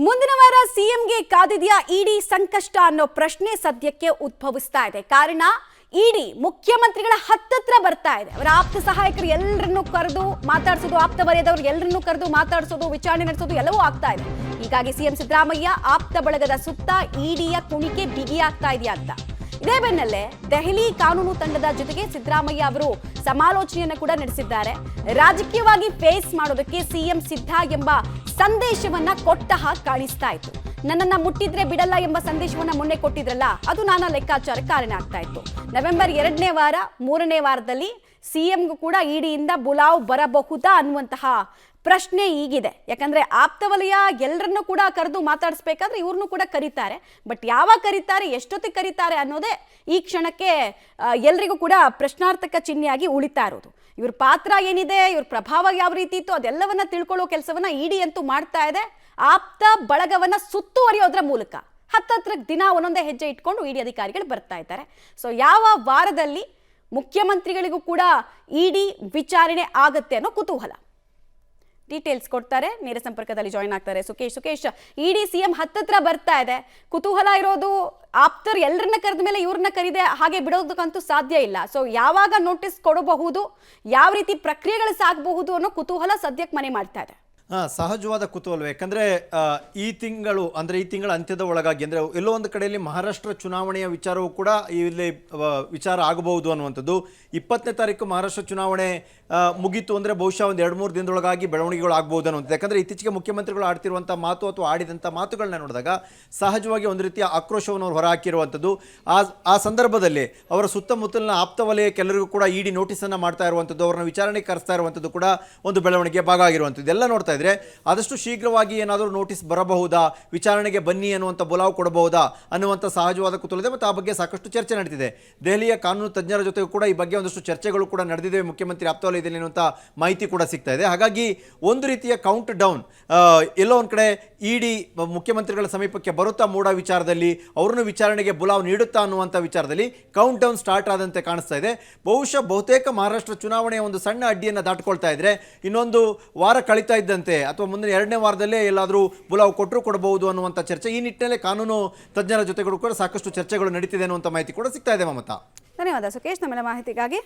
ಮುಂದಿನ ವಾರ ಸಿಎಂಗೆ ಕಾದಿದೆಯಾ ಇಡಿ ಸಂಕಷ್ಟ ಅನ್ನೋ ಪ್ರಶ್ನೆ ಸದ್ಯಕ್ಕೆ ಉದ್ಭವಿಸ್ತಾ ಇದೆ. ಕಾರಣ ಇಡಿ ಮುಖ್ಯಮಂತ್ರಿಗಳ ಹತ್ತತ್ರ ಬರ್ತಾ ಇದೆ. ಅವರ ಆಪ್ತ ಸಹಾಯಕರು ಎಲ್ಲರನ್ನೂ ಕರೆದು ಮಾತಾಡಿಸೋದು, ಆಪ್ತ ವಲಯದವರು ಎಲ್ಲರನ್ನೂ ಕರೆದು ಮಾತಾಡಿಸೋದು, ವಿಚಾರಣೆ ನಡೆಸೋದು ಎಲ್ಲವೂ ಆಗ್ತಾ ಇದೆ. ಹೀಗಾಗಿ ಸಿಎಂ ಸಿದ್ದರಾಮಯ್ಯ ಆಪ್ತ ಬಳಗದ ಸುತ್ತ ಇಡಿಯ ಕುಣಿಕೆ ಬಿಗಿಯಾಗ್ತಾ ಇದೆಯಾ ಅಂತ. ಇದೇ ಬೆನ್ನಲ್ಲೇ ದೆಹಲಿ ಕಾನೂನು ತಂಡದ ಜೊತೆಗೆ ಸಿದ್ದರಾಮಯ್ಯ ಅವರು ಸಮಾಲೋಚನೆಯನ್ನು ಕೂಡ ನಡೆಸಿದ್ದಾರೆ. ರಾಜಕೀಯವಾಗಿ ಫೇಸ್ ಮಾಡೋದಕ್ಕೆ ಸಿಎಂ ಸಿದ್ಧ ಎಂಬ ಸಂದೇಶವನ್ನ ಕೊಟ್ಟ ಹಾಗೆ ಕಾಣಿಸ್ತಾ ಇತ್ತು. ನನ್ನನ್ನ ಮುಟ್ಟಿದ್ರೆ ಬಿಡಲ್ಲ ಎಂಬ ಸಂದೇಶವನ್ನ ಮೊನ್ನೆ ಕೊಟ್ಟಿದ್ರಲ್ಲ, ಅದು ನಾನಾ ಲೆಕ್ಕಾಚಾರಕ್ಕೆ ಕಾರಣ ಆಗ್ತಾ ಇತ್ತು. ನವೆಂಬರ್ 2ನೇ ವಾರ 3ನೇ ವಾರದಲ್ಲಿ ಸಿಎಂಗೂ ಕೂಡ ಇಡಿಯಿಂದ ಬುಲಾವ್ ಬರಬಹುದಾ ಅನ್ನುವಂತಹ ಪ್ರಶ್ನೆ ಈಗಿದೆ. ಯಾಕಂದ್ರೆ ಆಪ್ತ ವಲಯ ಎಲ್ಲರನ್ನೂ ಕೂಡ ಕರೆದು ಮಾತಾಡಿಸ್ಬೇಕಾದ್ರೆ ಇವ್ರನ್ನೂ ಕೂಡ ಕರೀತಾರೆ. ಬಟ್ ಯಾವಾಗ ಕರೀತಾರೆ, ಎಷ್ಟೊತ್ತಿಗೆ ಕರೀತಾರೆ ಅನ್ನೋದೇ ಈ ಕ್ಷಣಕ್ಕೆ ಎಲ್ರಿಗೂ ಕೂಡ ಪ್ರಶ್ನಾರ್ಥಕ ಚಿಹ್ನೆಯಾಗಿ ಉಳಿತಾ ಇರೋದು. ಇವ್ರ ಪಾತ್ರ ಏನಿದೆ, ಇವ್ರ ಪ್ರಭಾವ ಯಾವ ರೀತಿ ಇತ್ತು, ಅದೆಲ್ಲವನ್ನ ತಿಳ್ಕೊಳ್ಳೋ ಕೆಲಸವನ್ನ ಇಡಿ ಅಂತೂ ಮಾಡ್ತಾ ಇದೆ. ಆಪ್ತ ಬಳಗವನ್ನ ಸುತ್ತುವರಿಯೋದ್ರ ಮೂಲಕ ಹತ್ತತ್ರ ದಿನ ಒಂದೊಂದೇ ಹೆಜ್ಜೆ ಇಟ್ಕೊಂಡು ಇಡಿ ಅಧಿಕಾರಿಗಳು ಬರ್ತಾ ಇದ್ದಾರೆ. ಸೊ ಯಾವ ವಾರದಲ್ಲಿ ಮುಖ್ಯಮಂತ್ರಿಗಳಿಗೂ ಕೂಡ ಇಡಿ ವಿಚಾರಣೆ ಆಗತ್ತೆ ಅನ್ನೋ ಕುತೂಹಲ. ಡೀಟೇಲ್ಸ್ ಕೊಡ್ತಾರೆ, ನೇರ ಸಂಪರ್ಕದಲ್ಲಿ ಜಾಯಿನ್ ಆಗ್ತಾರೆ ಸುಕೇಶ್. ಇಡಿ ಸಿಎಂ ಹತ್ತತ್ರ ಬರ್ತಾ ಇದೆ. ಕುತೂಹಲ ಇರೋದು, ಆಪ್ತರು ಎಲ್ಲರನ್ನ ಕರೆದ ಮೇಲೆ ಇವ್ರನ್ನ ಕರೀದೆ ಹಾಗೆ ಬಿಡೋದಕ್ಕಂತೂ ಸಾಧ್ಯ ಇಲ್ಲ. ಸೊ ಯಾವಾಗ ನೋಟಿಸ್ ಕೊಡಬಹುದು, ಯಾವ ರೀತಿ ಪ್ರಕ್ರಿಯೆಗಳು ಸಾಗಬಹುದು ಅನ್ನೋ ಕುತೂಹಲ ಸದ್ಯಕ್ಕೆ ಮನೆ ಮಾಡ್ತಾ ಇದೆ. ಸಹಜವಾದ ಕುತೂಹಲ. ಯಾಕಂದರೆ ಈ ತಿಂಗಳ ಅಂತ್ಯದ ಒಳಗಾಗಿ ಅಂದರೆ ಎಲ್ಲೋ ಒಂದು ಕಡೆಯಲ್ಲಿ ಮಹಾರಾಷ್ಟ್ರ ಚುನಾವಣೆಯ ವಿಚಾರವೂ ಕೂಡ ಇಲ್ಲಿ ವಿಚಾರ ಆಗಬಹುದು ಅನ್ನುವಂಥದ್ದು. 20ನೇ ತಾರೀಕು ಮಹಾರಾಷ್ಟ್ರ ಚುನಾವಣೆ ಮುಗೀತು ಅಂದರೆ ಬಹುಶಃ ಒಂದು 2-3 ದಿನದೊಳಗಾಗಿ ಬೆಳವಣಿಗೆಗಳು ಆಗ್ಬೋದು ಅನ್ನುವಂಥದ್ದು. ಯಾಕಂದರೆ ಇತ್ತೀಚೆಗೆ ಮುಖ್ಯಮಂತ್ರಿಗಳು ಆಡ್ತಿರುವಂಥ ಮಾತು ಅಥವಾ ಆಡಿದಂಥ ಮಾತುಗಳನ್ನ ನೋಡಿದಾಗ ಸಹಜವಾಗಿ ಒಂದು ರೀತಿಯ ಆಕ್ರೋಶವನ್ನು ಅವರು ಹೊರಹಾಕಿರುವಂಥದ್ದು. ಆ ಸಂದರ್ಭದಲ್ಲಿ ಅವರ ಸುತ್ತಮುತ್ತಲಿನ ಆಪ್ತ ವಲಯಕ್ಕೆಲ್ಲರಿಗೂ ಕೂಡ ಇಡಿ ನೋಟಿಸನ್ನು ಮಾಡ್ತಾ ಇರುವಂಥದ್ದು, ಅವರನ್ನ ವಿಚಾರಣೆಗೆ ಕರೆಸ್ತಾ ಇರುವಂಥದ್ದು ಕೂಡ ಒಂದು ಬೆಳವಣಿಗೆ ಭಾಗ ಆಗಿರುವಂಥದ್ದು. ಎಲ್ಲ ನೋಡ್ತಾ ಇದ್ರೆ ಆದಷ್ಟು ಶೀಘ್ರವಾಗಿ ಏನಾದರೂ ನೋಟಿಸ್ ಬರಬಹುದಾ, ವಿಚಾರಣೆಗೆ ಬನ್ನಿ ಅನ್ನುವಂಥ ಬುಲಾವ್ ಕೊಡಬಹುದಾ ಅನ್ನುವಂಥ ಸಹಜವಾದ ಕುತೂಹಲ ಇದೆ. ಮತ್ತು ಆ ಬಗ್ಗೆ ಸಾಕಷ್ಟು ಚರ್ಚೆ ನಡೆದಿದೆ. ದೆಹಲಿಯ ಕಾನೂನು ತಜ್ಞರ ಜೊತೆಗೂ ಕೂಡ ಈ ಬಗ್ಗೆ ಒಂದಷ್ಟು ಚರ್ಚೆಗಳು ಕೂಡ ನಡೆದಿದೆ. ಮುಖ್ಯಮಂತ್ರಿ ಆಪ್ತ ವಲಯದಲ್ಲಿ ಅನ್ನುವಂಥ ಮಾಹಿತಿ ಕೂಡ ಸಿಗ್ತಾ ಇದೆ. ಹಾಗಾಗಿ ಒಂದು ರೀತಿಯ ಕೌಂಟ್ ಡೌನ್ ಎಲ್ಲೋ ಒಂದು ಕಡೆ ಇಡಿ ಮುಖ್ಯಮಂತ್ರಿಗಳ ಸಮೀಪಕ್ಕೆ ಬರುತ್ತಾ ಮೂಡ ವಿಚಾರದಲ್ಲಿ, ಅವ್ರನ್ನು ವಿಚಾರಣೆಗೆ ಬುಲಾವ್ ನೀಡುತ್ತಾ ಅನ್ನುವಂಥ ವಿಚಾರದಲ್ಲಿ ಕೌಂಟ್ ಡೌನ್ ಸ್ಟಾರ್ಟ್ ಆದಂತೆ ಕಾಣಿಸ್ತಾ ಇದೆ. ಬಹುತೇಕ ಮಹಾರಾಷ್ಟ್ರ ಚುನಾವಣೆಯ ಒಂದು ಸಣ್ಣ ಅಡ್ಡಿಯನ್ನು ದಾಟ್ಕೊಳ್ತಾ ಇದ್ರೆ ಇನ್ನೊಂದು ವಾರ ಕಳೀತಾ ಇದ್ದಂತೆ ಅಥವಾ ಮುಂದಿನ 2ನೇ ವಾರದಲ್ಲೇ ಎಲ್ಲಾದರೂ ಬುಲಾವ್ ಕೊಡಬಹುದು ಅನ್ನುವಂಥ ಚರ್ಚೆ. ಈ ನಿಟ್ಟಿನಲ್ಲಿ ಕಾನೂನು ತಜ್ಞರ ಜೊತೆಗಳು ಕೂಡ ಸಾಕಷ್ಟು ಚರ್ಚೆಗಳು ನಡೀತಿದೆ ಅನ್ನುವಂಥ ಮಾಹಿತಿ ಕೂಡ ಸಿಗ್ತಾ ಇದೆ. ಮಮತಾ, ಧನ್ಯವಾದ ಸುಕೇಶ್ ನಮ್ಮೆಲ್ಲ ಮಾಹಿತಿಗಾಗಿ.